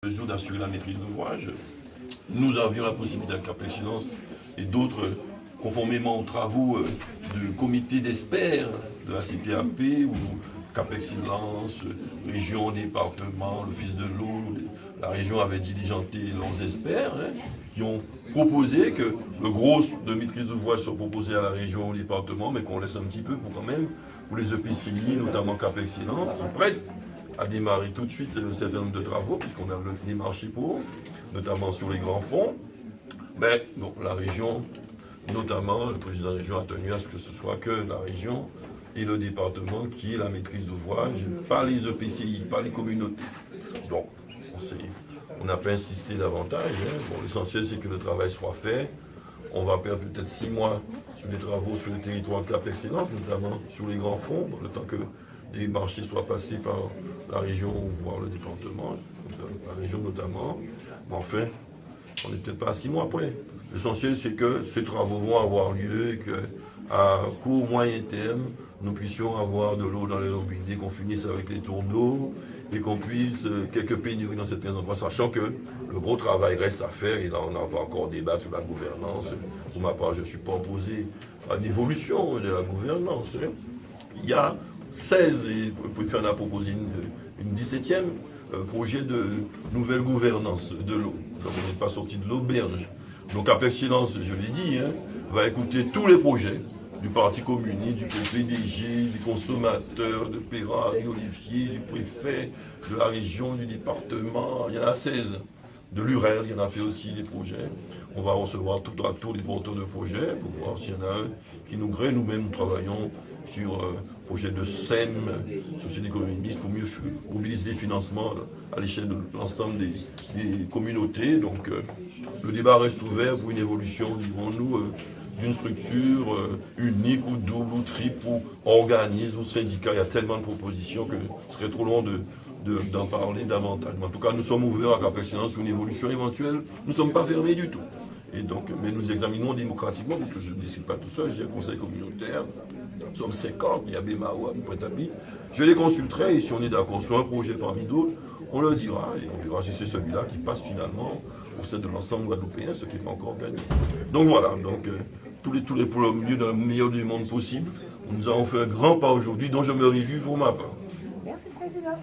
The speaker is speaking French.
mesure d'assurer la maîtrise d'ouvrage. Nous avions la possibilité avec Cap Excellence et d'autres, conformément aux travaux du comité d'experts de la CTAP, ou Cap Excellence, région, département, l'office de l'eau, la région avait diligenté leurs experts, qui ont proposé que le gros de maîtrise d'ouvrage soit proposé à la région, au département, mais qu'on laisse un petit peu pour quand même, pour les EPCI, notamment Cap Excellence, qui prêtent à démarrer tout de suite un certain nombre de travaux, puisqu'on a des marchés pour, notamment sur les grands fonds. Mais donc, la région, notamment, le président de la région a tenu à ce que ce soit que la région et le département qui ait la maîtrise d'ouvrage, pas les EPCI, pas les communautés. Donc, on n'a pas insisté davantage. Bon, l'essentiel, c'est que le travail soit fait. On va perdre peut-être 6 mois sur les travaux sur le territoire de Cap Excellence, notamment sur les grands fonds, le temps que les marchés soient passés par la région, voire le département, la région notamment. Mais enfin, on n'est peut-être pas à 6 mois après. L'essentiel, c'est que ces travaux vont avoir lieu et qu'à court, moyen terme, nous puissions avoir de l'eau dans les robinets, qu'on finisse avec les tours d'eau et qu'on puisse quelques pénuries dans certains endroits, sachant que le gros travail reste à faire et là, on va encore débattre sur la gouvernance. Pour ma part, je ne suis pas opposé à l'évolution de la gouvernance. Il y a 16, et vous pouvez faire la proposer une 17e projet de nouvelle gouvernance de l'eau. Donc on n'est pas sorti de l'auberge. Donc Cap Excellence, je l'ai dit, va écouter tous les projets du Parti communiste, du PDG, des consommateurs, de Perra, Olivier, du préfet, de la région, du département. Il y en a 16. De l'UREL, il y en a fait aussi des projets. On va recevoir tout à tour les porteurs de projets pour voir s'il y en a un qui nous grée. Nous-mêmes, nous travaillons sur un projet de SEM, Société économique, pour mieux mobiliser des financements à l'échelle de l'ensemble des communautés. Donc, le débat reste ouvert pour une évolution, dirons-nous, d'une structure unique ou double ou triple ou organisme ou syndicat. Il y a tellement de propositions que ce serait trop long d'en parler davantage. Mais en tout cas, nous sommes ouverts à Cap Excellence sur une évolution éventuelle. Nous ne sommes pas fermés du tout. Et donc, mais nous examinons démocratiquement, puisque je ne décide pas tout seul, j'ai un conseil communautaire. Nous sommes 50, il y a Bémaou, Pointe-à-Pitre. Je les consulterai et si on est d'accord sur un projet parmi d'autres, on le dira et on verra si c'est celui-là qui passe finalement au sein de l'ensemble guadeloupéen, ce qui n'est pas encore gagné. Donc voilà, donc, tous les pour le mieux dans le meilleur du monde possible. Nous avons fait un grand pas aujourd'hui dont je me réjouis pour ma part. Merci, Président.